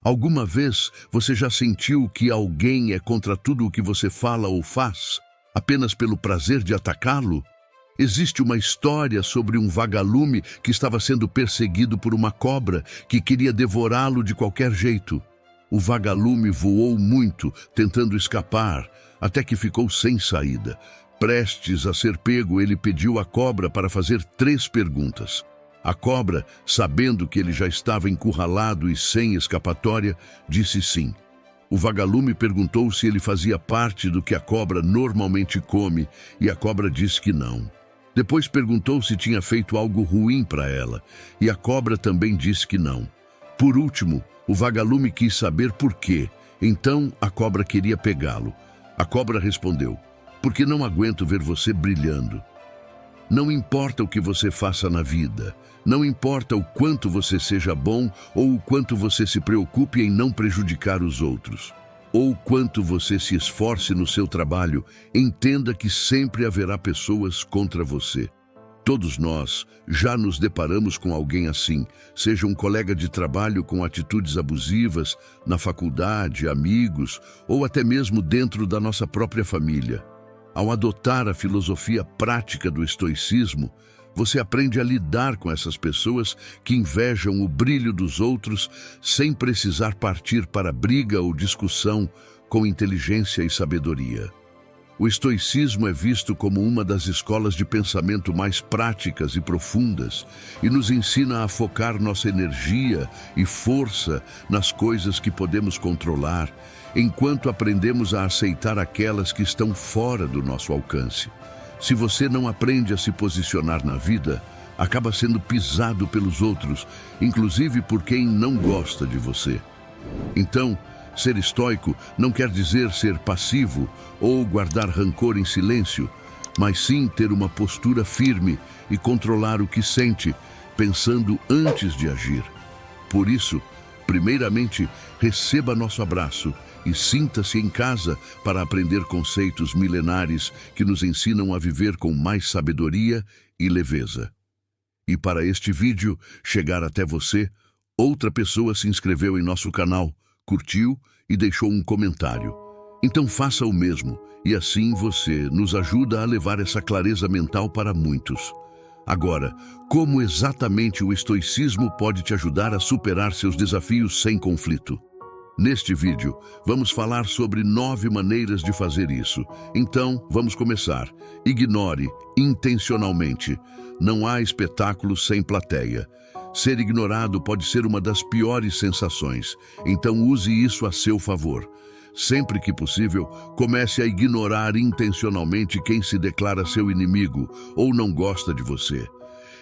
Alguma vez você já sentiu que alguém é contra tudo o que você fala ou faz, apenas pelo prazer de atacá-lo? Existe uma história sobre um vagalume que estava sendo perseguido por uma cobra que queria devorá-lo de qualquer jeito. O vagalume voou muito, tentando escapar, até que ficou sem saída. Prestes a ser pego, ele pediu à cobra para fazer 3 perguntas. A cobra, sabendo que ele já estava encurralado e sem escapatória, disse sim. O vagalume perguntou se ele fazia parte do que a cobra normalmente come, e a cobra disse que não. Depois perguntou se tinha feito algo ruim para ela, e a cobra também disse que não. Por último, o vagalume quis saber por quê, então a cobra queria pegá-lo. A cobra respondeu: porque não aguento ver você brilhando. Não importa o que você faça na vida, não importa o quanto você seja bom ou o quanto você se preocupe em não prejudicar os outros, ou quanto você se esforce no seu trabalho, entenda que sempre haverá pessoas contra você. Todos nós já nos deparamos com alguém assim, seja um colega de trabalho com atitudes abusivas, na faculdade, amigos, ou até mesmo dentro da nossa própria família. Ao adotar a filosofia prática do estoicismo, você aprende a lidar com essas pessoas que invejam o brilho dos outros sem precisar partir para briga ou discussão com inteligência e sabedoria. O estoicismo é visto como uma das escolas de pensamento mais práticas e profundas e nos ensina a focar nossa energia e força nas coisas que podemos controlar, enquanto aprendemos a aceitar aquelas que estão fora do nosso alcance. Se você não aprende a se posicionar na vida, acaba sendo pisado pelos outros, inclusive por quem não gosta de você. Então, ser estoico não quer dizer ser passivo ou guardar rancor em silêncio, mas sim ter uma postura firme e controlar o que sente, pensando antes de agir. Por isso, primeiramente, receba nosso abraço e sinta-se em casa para aprender conceitos milenares que nos ensinam a viver com mais sabedoria e leveza. E para este vídeo chegar até você, outra pessoa se inscreveu em nosso canal, curtiu e deixou um comentário. Então faça o mesmo, e assim você nos ajuda a levar essa clareza mental para muitos. Agora, como exatamente o estoicismo pode te ajudar a superar seus desafios sem conflito? Neste vídeo, vamos falar sobre 9 maneiras de fazer isso. Então, vamos começar. Ignore intencionalmente. Não há espetáculo sem plateia. Ser ignorado pode ser uma das piores sensações, então use isso a seu favor. Sempre que possível, comece a ignorar intencionalmente quem se declara seu inimigo ou não gosta de você.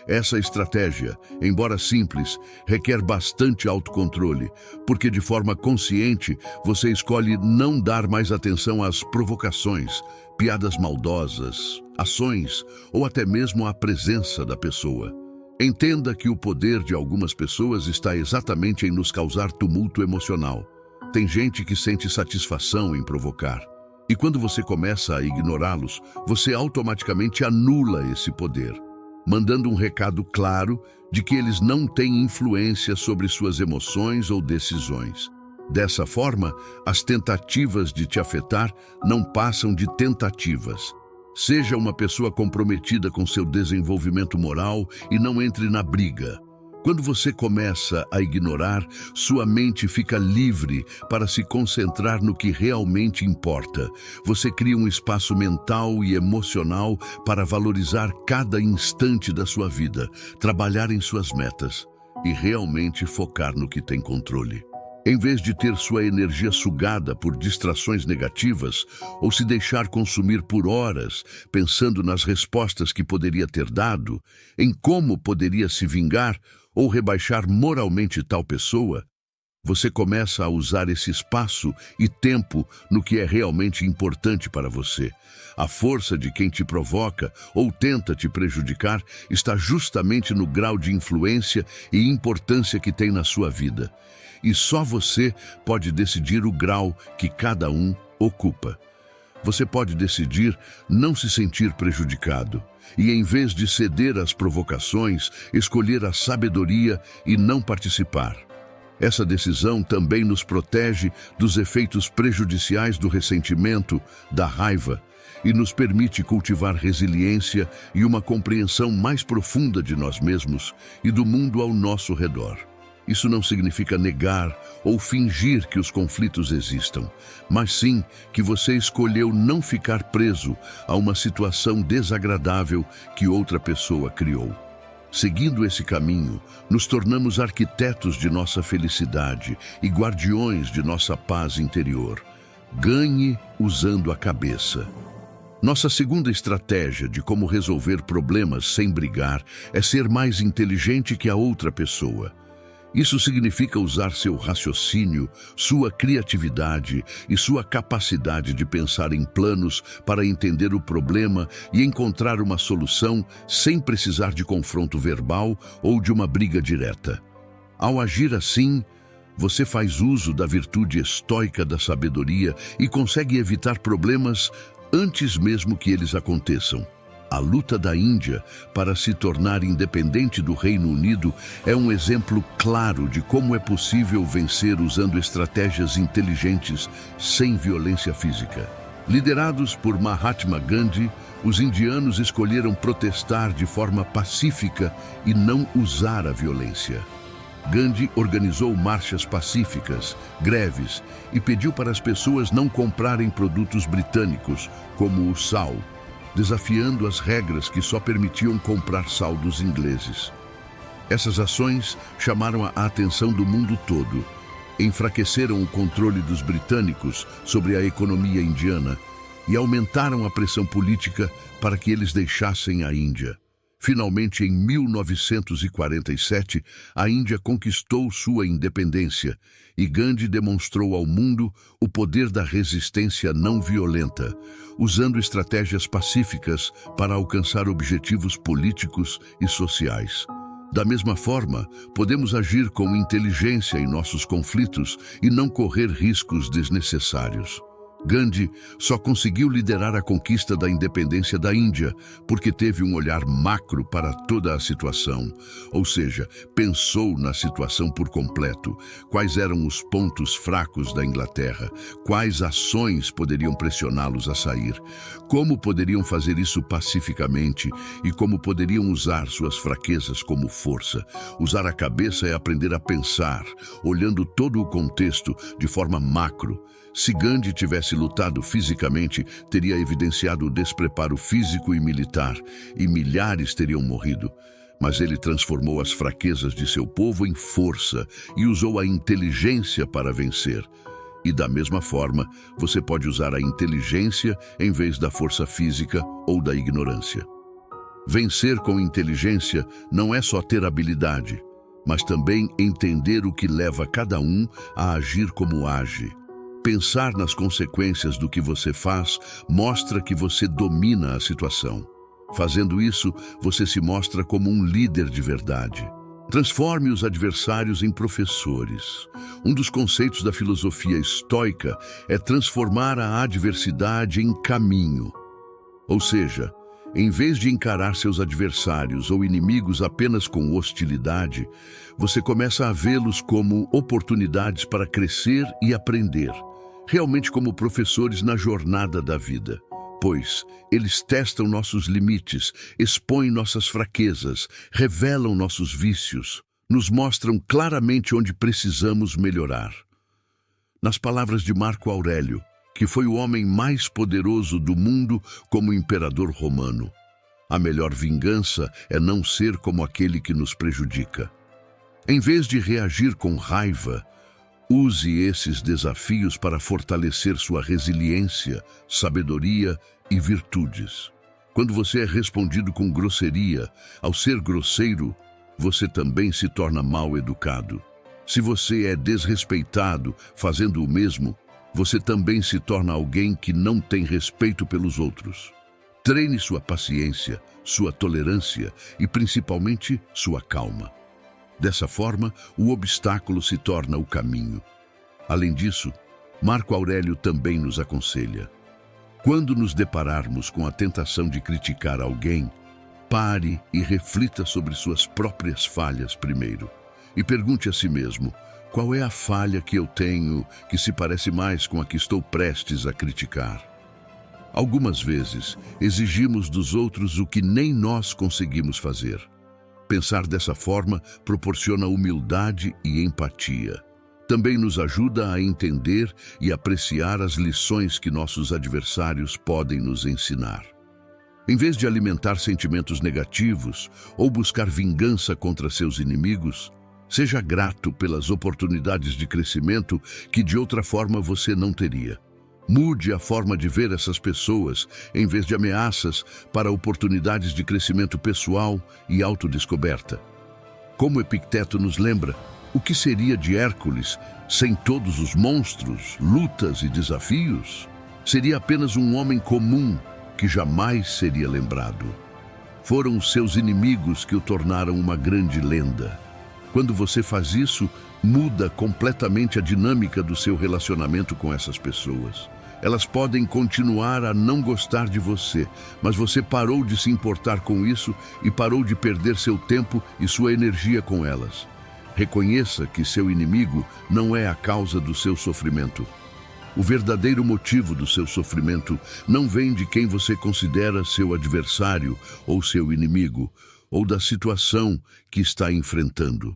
Essa estratégia, embora simples, requer bastante autocontrole, porque de forma consciente você escolhe não dar mais atenção às provocações, piadas maldosas, ações ou até mesmo à presença da pessoa. Entenda que o poder de algumas pessoas está exatamente em nos causar tumulto emocional. Tem gente que sente satisfação em provocar. E quando você começa a ignorá-los, você automaticamente anula esse poder, mandando um recado claro de que eles não têm influência sobre suas emoções ou decisões. Dessa forma, as tentativas de te afetar não passam de tentativas. Seja uma pessoa comprometida com seu desenvolvimento moral e não entre na briga. Quando você começa a ignorar, sua mente fica livre para se concentrar no que realmente importa. Você cria um espaço mental e emocional para valorizar cada instante da sua vida, trabalhar em suas metas e realmente focar no que tem controle. Em vez de ter sua energia sugada por distrações negativas ou se deixar consumir por horas pensando nas respostas que poderia ter dado, em como poderia se vingar ou rebaixar moralmente tal pessoa, você começa a usar esse espaço e tempo no que é realmente importante para você. A força de quem te provoca ou tenta te prejudicar está justamente no grau de influência e importância que tem na sua vida. E só você pode decidir o grau que cada um ocupa. Você pode decidir não se sentir prejudicado e, em vez de ceder às provocações, escolher a sabedoria e não participar. Essa decisão também nos protege dos efeitos prejudiciais do ressentimento, da raiva, e nos permite cultivar resiliência e uma compreensão mais profunda de nós mesmos e do mundo ao nosso redor. Isso não significa negar ou fingir que os conflitos existam, mas sim que você escolheu não ficar preso a uma situação desagradável que outra pessoa criou. Seguindo esse caminho, nos tornamos arquitetos de nossa felicidade e guardiões de nossa paz interior. Ganhe usando a cabeça. Nossa segunda estratégia de como resolver problemas sem brigar é ser mais inteligente que a outra pessoa. Isso significa usar seu raciocínio, sua criatividade e sua capacidade de pensar em planos para entender o problema e encontrar uma solução sem precisar de confronto verbal ou de uma briga direta. Ao agir assim, você faz uso da virtude estoica da sabedoria e consegue evitar problemas antes mesmo que eles aconteçam. A luta da Índia para se tornar independente do Reino Unido é um exemplo claro de como é possível vencer usando estratégias inteligentes sem violência física. Liderados por Mahatma Gandhi, os indianos escolheram protestar de forma pacífica e não usar a violência. Gandhi organizou marchas pacíficas, greves e pediu para as pessoas não comprarem produtos britânicos, como o sal, desafiando as regras que só permitiam comprar sal dos ingleses. Essas ações chamaram a atenção do mundo todo, enfraqueceram o controle dos britânicos sobre a economia indiana e aumentaram a pressão política para que eles deixassem a Índia. Finalmente, em 1947, a Índia conquistou sua independência e Gandhi demonstrou ao mundo o poder da resistência não violenta, usando estratégias pacíficas para alcançar objetivos políticos e sociais. Da mesma forma, podemos agir com inteligência em nossos conflitos e não correr riscos desnecessários. Gandhi só conseguiu liderar a conquista da independência da Índia porque teve um olhar macro para toda a situação, ou seja, pensou na situação por completo, quais eram os pontos fracos da Inglaterra, quais ações poderiam pressioná-los a sair, como poderiam fazer isso pacificamente e como poderiam usar suas fraquezas como força. Usar a cabeça é aprender a pensar, olhando todo o contexto de forma macro. Se Gandhi tivesse lutado fisicamente, teria evidenciado o despreparo físico e militar, e milhares teriam morrido. Mas ele transformou as fraquezas de seu povo em força e usou a inteligência para vencer. E da mesma forma, você pode usar a inteligência em vez da força física ou da ignorância. Vencer com inteligência não é só ter habilidade, mas também entender o que leva cada um a agir como age. Pensar nas consequências do que você faz mostra que você domina a situação. Fazendo isso, você se mostra como um líder de verdade. Transforme os adversários em professores. Um dos conceitos da filosofia estoica é transformar a adversidade em caminho. Ou seja, em vez de encarar seus adversários ou inimigos apenas com hostilidade, você começa a vê-los como oportunidades para crescer e aprender, realmente como professores na jornada da vida. Pois eles testam nossos limites, expõem nossas fraquezas, revelam nossos vícios, nos mostram claramente onde precisamos melhorar. Nas palavras de Marco Aurélio, que foi o homem mais poderoso do mundo como imperador romano, a melhor vingança é não ser como aquele que nos prejudica. Em vez de reagir com raiva, use esses desafios para fortalecer sua resiliência, sabedoria e virtudes. Quando você é respondido com grosseria, ao ser grosseiro, você também se torna mal educado. Se você é desrespeitado fazendo o mesmo, você também se torna alguém que não tem respeito pelos outros. Treine sua paciência, sua tolerância e principalmente sua calma. Dessa forma, o obstáculo se torna o caminho. Além disso, Marco Aurélio também nos aconselha: quando nos depararmos com a tentação de criticar alguém, pare e reflita sobre suas próprias falhas primeiro. E pergunte a si mesmo: Qual é a falha que eu tenho que se parece mais com a que estou prestes a criticar? Algumas vezes, exigimos dos outros o que nem nós conseguimos fazer. Pensar dessa forma proporciona humildade e empatia. Também nos ajuda a entender e apreciar as lições que nossos adversários podem nos ensinar. Em vez de alimentar sentimentos negativos ou buscar vingança contra seus inimigos, seja grato pelas oportunidades de crescimento que de outra forma você não teria. Mude a forma de ver essas pessoas, em vez de ameaças, para oportunidades de crescimento pessoal e autodescoberta. Como Epicteto nos lembra, o que seria de Hércules sem todos os monstros, lutas e desafios? Seria apenas um homem comum que jamais seria lembrado. Foram os seus inimigos que o tornaram uma grande lenda. Quando você faz isso, muda completamente a dinâmica do seu relacionamento com essas pessoas. Elas podem continuar a não gostar de você, mas você parou de se importar com isso e parou de perder seu tempo e sua energia com elas. Reconheça que seu inimigo não é a causa do seu sofrimento. O verdadeiro motivo do seu sofrimento não vem de quem você considera seu adversário ou seu inimigo, ou da situação que está enfrentando.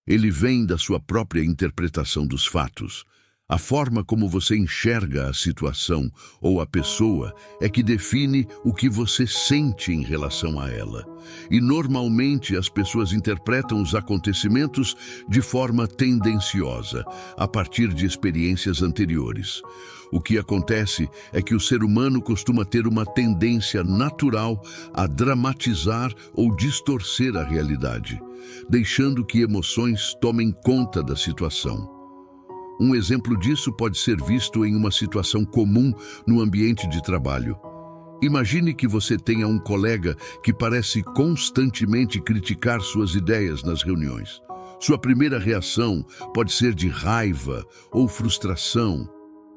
Ele vem da sua própria interpretação dos fatos. A forma como você enxerga a situação ou a pessoa é que define o que você sente em relação a ela. E normalmente as pessoas interpretam os acontecimentos de forma tendenciosa, a partir de experiências anteriores. O que acontece é que o ser humano costuma ter uma tendência natural a dramatizar ou distorcer a realidade, deixando que emoções tomem conta da situação. Um exemplo disso pode ser visto em uma situação comum no ambiente de trabalho. Imagine que você tenha um colega que parece constantemente criticar suas ideias nas reuniões. Sua primeira reação pode ser de raiva ou frustração,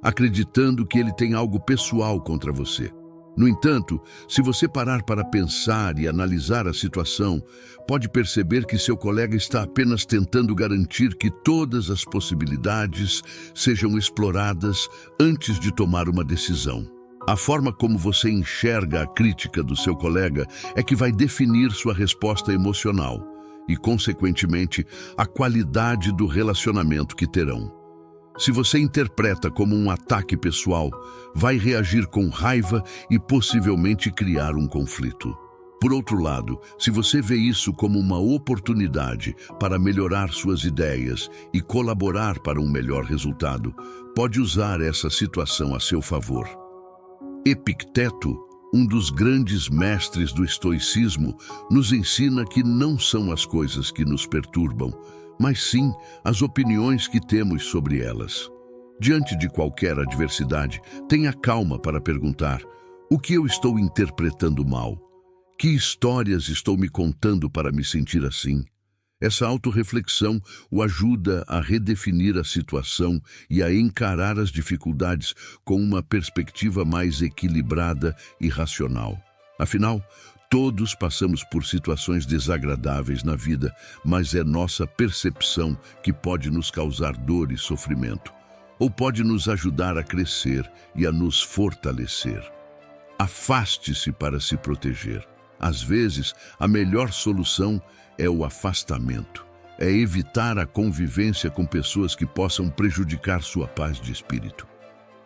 acreditando que ele tem algo pessoal contra você. No entanto, se você parar para pensar e analisar a situação, pode perceber que seu colega está apenas tentando garantir que todas as possibilidades sejam exploradas antes de tomar uma decisão. A forma como você enxerga a crítica do seu colega é que vai definir sua resposta emocional e, consequentemente, a qualidade do relacionamento que terão. Se você interpreta como um ataque pessoal, vai reagir com raiva e possivelmente criar um conflito. Por outro lado, se você vê isso como uma oportunidade para melhorar suas ideias e colaborar para um melhor resultado, pode usar essa situação a seu favor. Epicteto, um dos grandes mestres do estoicismo, nos ensina que não são as coisas que nos perturbam, mas sim as opiniões que temos sobre elas. Diante de qualquer adversidade, tenha calma para perguntar: o que eu estou interpretando mal? Que histórias estou me contando para me sentir assim? Essa autorreflexão o ajuda a redefinir a situação e a encarar as dificuldades com uma perspectiva mais equilibrada e racional. Afinal, todos passamos por situações desagradáveis na vida, mas é nossa percepção que pode nos causar dor e sofrimento, ou pode nos ajudar a crescer e a nos fortalecer. Afaste-se para se proteger. Às vezes, a melhor solução é o afastamento. É evitar a convivência com pessoas que possam prejudicar sua paz de espírito.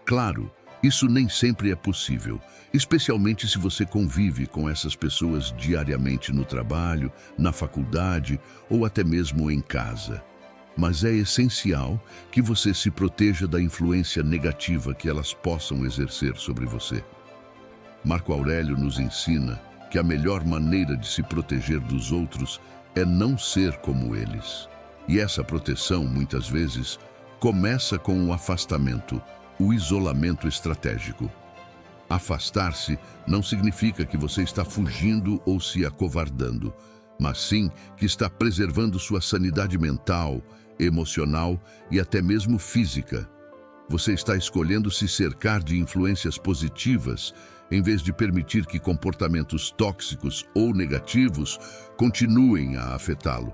Claro, isso nem sempre é possível, especialmente se você convive com essas pessoas diariamente no trabalho, na faculdade ou até mesmo em casa. Mas é essencial que você se proteja da influência negativa que elas possam exercer sobre você. Marco Aurélio nos ensina que a melhor maneira de se proteger dos outros é não ser como eles. E essa proteção, muitas vezes, começa com o afastamento, o isolamento estratégico. Afastar-se não significa que você está fugindo ou se acovardando, mas sim que está preservando sua sanidade mental, emocional e até mesmo física. Você está escolhendo se cercar de influências positivas, em vez de permitir que comportamentos tóxicos ou negativos continuem a afetá-lo.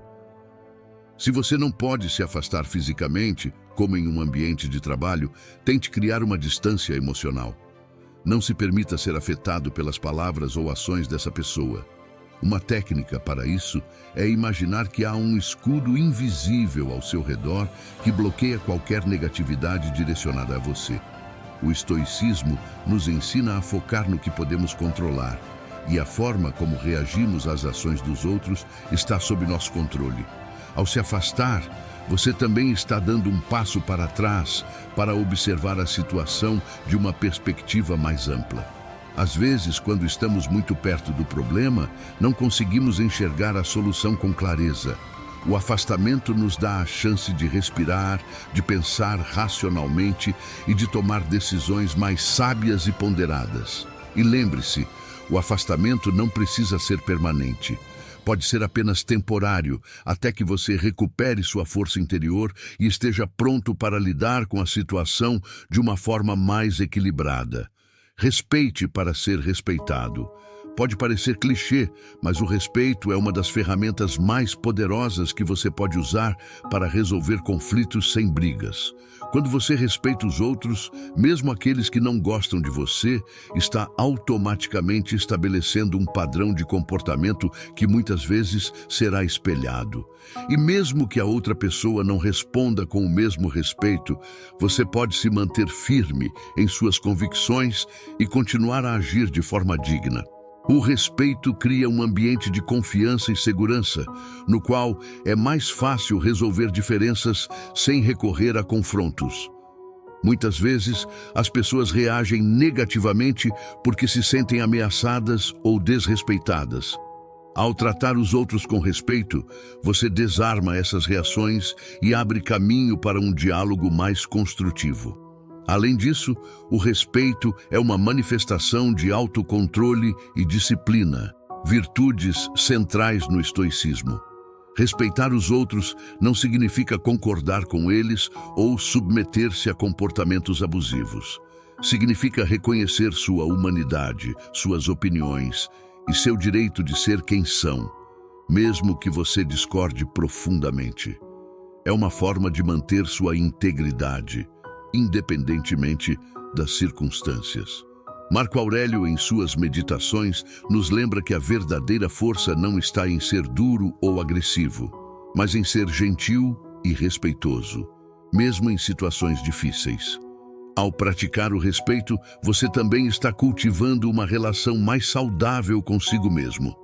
Se você não pode se afastar fisicamente, como em um ambiente de trabalho, tente criar uma distância emocional. Não se permita ser afetado pelas palavras ou ações dessa pessoa. Uma técnica para isso é imaginar que há um escudo invisível ao seu redor que bloqueia qualquer negatividade direcionada a você. O estoicismo nos ensina a focar no que podemos controlar, e a forma como reagimos às ações dos outros está sob nosso controle. Ao se afastar, você também está dando um passo para trás para observar a situação de uma perspectiva mais ampla. Às vezes, quando estamos muito perto do problema, não conseguimos enxergar a solução com clareza. O afastamento nos dá a chance de respirar, de pensar racionalmente e de tomar decisões mais sábias e ponderadas. E lembre-se, o afastamento não precisa ser permanente. Pode ser apenas temporário, até que você recupere sua força interior e esteja pronto para lidar com a situação de uma forma mais equilibrada. Respeite para ser respeitado. Pode parecer clichê, mas o respeito é uma das ferramentas mais poderosas que você pode usar para resolver conflitos sem brigas. Quando você respeita os outros, mesmo aqueles que não gostam de você, está automaticamente estabelecendo um padrão de comportamento que muitas vezes será espelhado. E mesmo que a outra pessoa não responda com o mesmo respeito, você pode se manter firme em suas convicções e continuar a agir de forma digna. O respeito cria um ambiente de confiança e segurança, no qual é mais fácil resolver diferenças sem recorrer a confrontos. Muitas vezes, as pessoas reagem negativamente porque se sentem ameaçadas ou desrespeitadas. Ao tratar os outros com respeito, você desarma essas reações e abre caminho para um diálogo mais construtivo. Além disso, o respeito é uma manifestação de autocontrole e disciplina, virtudes centrais no estoicismo. Respeitar os outros não significa concordar com eles ou submeter-se a comportamentos abusivos. Significa reconhecer sua humanidade, suas opiniões e seu direito de ser quem são, mesmo que você discorde profundamente. É uma forma de manter sua integridade, independentemente das circunstâncias. Marco Aurélio, em suas meditações, nos lembra que a verdadeira força não está em ser duro ou agressivo, mas em ser gentil e respeitoso, mesmo em situações difíceis. Ao praticar o respeito, você também está cultivando uma relação mais saudável consigo mesmo.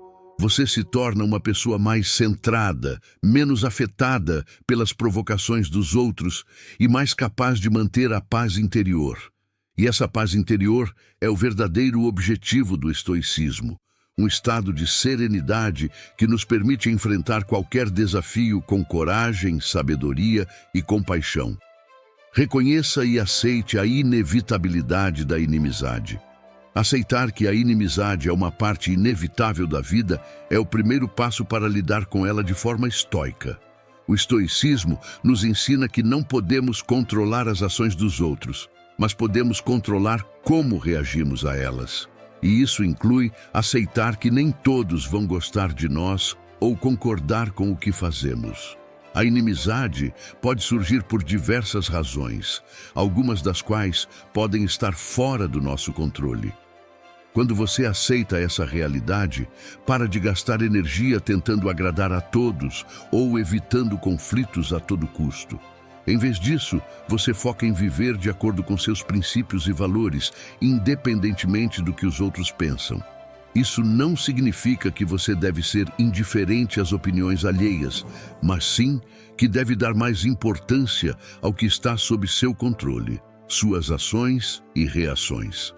Você se torna uma pessoa mais centrada, menos afetada pelas provocações dos outros e mais capaz de manter a paz interior. E essa paz interior é o verdadeiro objetivo do estoicismo, um estado de serenidade que nos permite enfrentar qualquer desafio com coragem, sabedoria e compaixão. Reconheça e aceite a inevitabilidade da inimizade. Aceitar que a inimizade é uma parte inevitável da vida é o primeiro passo para lidar com ela de forma estoica. O estoicismo nos ensina que não podemos controlar as ações dos outros, mas podemos controlar como reagimos a elas. E isso inclui aceitar que nem todos vão gostar de nós ou concordar com o que fazemos. A inimizade pode surgir por diversas razões, algumas das quais podem estar fora do nosso controle. Quando você aceita essa realidade, para de gastar energia tentando agradar a todos ou evitando conflitos a todo custo. Em vez disso, você foca em viver de acordo com seus princípios e valores, independentemente do que os outros pensam. Isso não significa que você deve ser indiferente às opiniões alheias, mas sim que deve dar mais importância ao que está sob seu controle, suas ações e reações.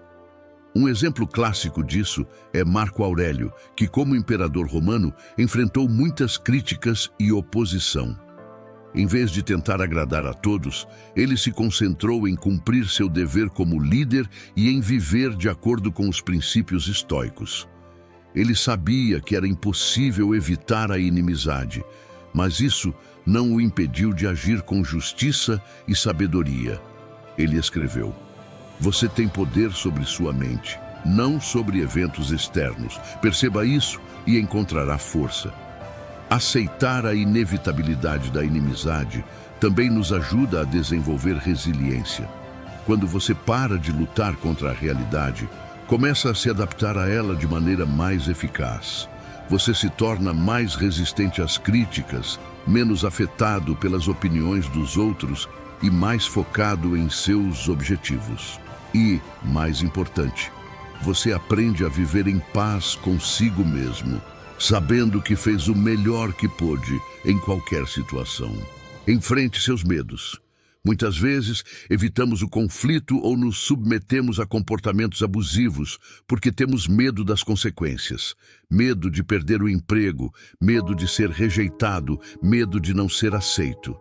Um exemplo clássico disso é Marco Aurélio, que, como imperador romano, enfrentou muitas críticas e oposição. Em vez de tentar agradar a todos, ele se concentrou em cumprir seu dever como líder e em viver de acordo com os princípios estoicos. Ele sabia que era impossível evitar a inimizade, mas isso não o impediu de agir com justiça e sabedoria. Ele escreveu: "Você tem poder sobre sua mente, não sobre eventos externos. Perceba isso e encontrará força." Aceitar a inevitabilidade da inimizade também nos ajuda a desenvolver resiliência. Quando você para de lutar contra a realidade, começa a se adaptar a ela de maneira mais eficaz. Você se torna mais resistente às críticas, menos afetado pelas opiniões dos outros e mais focado em seus objetivos. E, mais importante, você aprende a viver em paz consigo mesmo, sabendo que fez o melhor que pôde em qualquer situação. Enfrente seus medos. Muitas vezes, evitamos o conflito ou nos submetemos a comportamentos abusivos porque temos medo das consequências. Medo de perder o emprego, medo de ser rejeitado, medo de não ser aceito.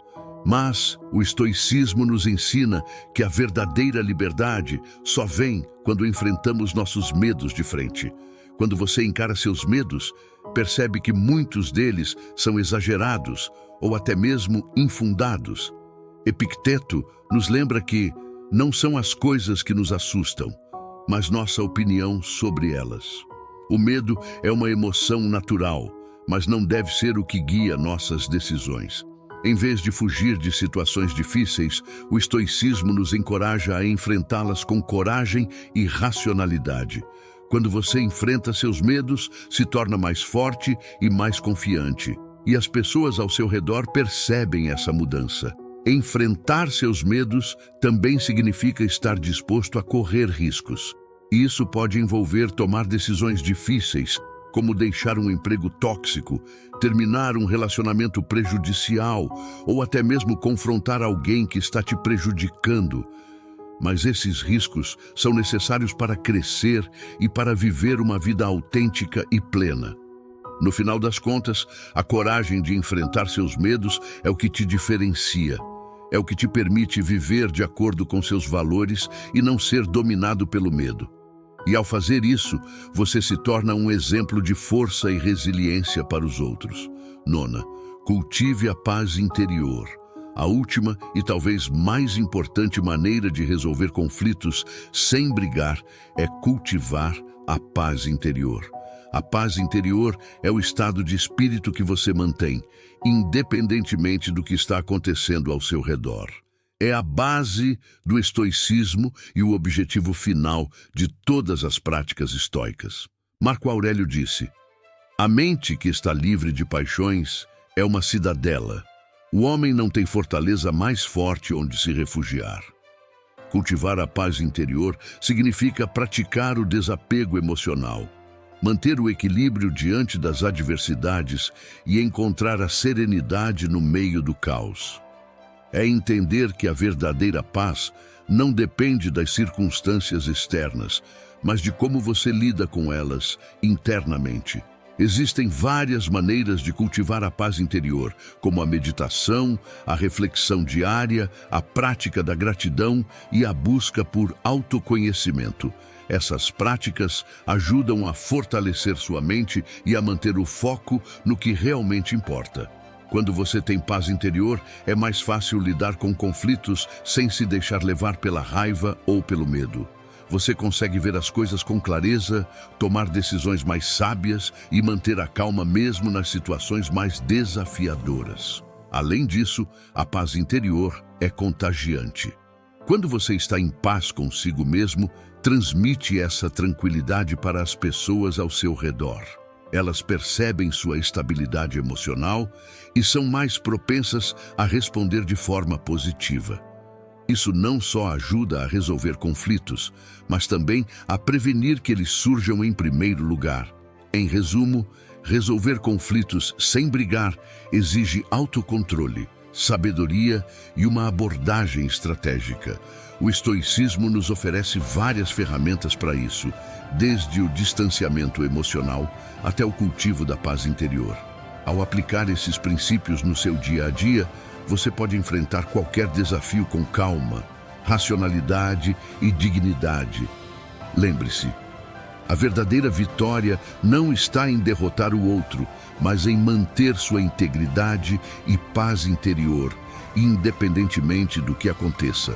Mas o estoicismo nos ensina que a verdadeira liberdade só vem quando enfrentamos nossos medos de frente. Quando você encara seus medos, percebe que muitos deles são exagerados ou até mesmo infundados. Epicteto nos lembra que não são as coisas que nos assustam, mas nossa opinião sobre elas. O medo é uma emoção natural, mas não deve ser o que guia nossas decisões. Em vez de fugir de situações difíceis, o estoicismo nos encoraja a enfrentá-las com coragem e racionalidade. Quando você enfrenta seus medos, se torna mais forte e mais confiante, e as pessoas ao seu redor percebem essa mudança. Enfrentar seus medos também significa estar disposto a correr riscos. Isso pode envolver tomar decisões difíceis, como deixar um emprego tóxico, terminar um relacionamento prejudicial ou até mesmo confrontar alguém que está te prejudicando. Mas esses riscos são necessários para crescer e para viver uma vida autêntica e plena. No final das contas, a coragem de enfrentar seus medos é o que te diferencia. É o que te permite viver de acordo com seus valores e não ser dominado pelo medo. E ao fazer isso, você se torna um exemplo de força e resiliência para os outros. Nona, cultive a paz interior. A última e talvez mais importante maneira de resolver conflitos sem brigar é cultivar a paz interior. A paz interior é o estado de espírito que você mantém, independentemente do que está acontecendo ao seu redor. É a base do estoicismo e o objetivo final de todas as práticas estoicas. Marco Aurélio disse: "A mente que está livre de paixões é uma cidadela. O homem não tem fortaleza mais forte onde se refugiar." Cultivar a paz interior significa praticar o desapego emocional, manter o equilíbrio diante das adversidades e encontrar a serenidade no meio do caos. É entender que a verdadeira paz não depende das circunstâncias externas, mas de como você lida com elas internamente. Existem várias maneiras de cultivar a paz interior, como a meditação, a reflexão diária, a prática da gratidão e a busca por autoconhecimento. Essas práticas ajudam a fortalecer sua mente e a manter o foco no que realmente importa. Quando você tem paz interior, é mais fácil lidar com conflitos sem se deixar levar pela raiva ou pelo medo. Você consegue ver as coisas com clareza, tomar decisões mais sábias e manter a calma mesmo nas situações mais desafiadoras. Além disso, a paz interior é contagiante. Quando você está em paz consigo mesmo, transmite essa tranquilidade para as pessoas ao seu redor. Elas percebem sua estabilidade emocional e são mais propensas a responder de forma positiva. Isso não só ajuda a resolver conflitos, mas também a prevenir que eles surjam em primeiro lugar. Em resumo, resolver conflitos sem brigar exige autocontrole, sabedoria e uma abordagem estratégica. O estoicismo nos oferece várias ferramentas para isso, desde o distanciamento emocional até o cultivo da paz interior. Ao aplicar esses princípios no seu dia a dia, você pode enfrentar qualquer desafio com calma, racionalidade e dignidade. Lembre-se, a verdadeira vitória não está em derrotar o outro, mas em manter sua integridade e paz interior, independentemente do que aconteça.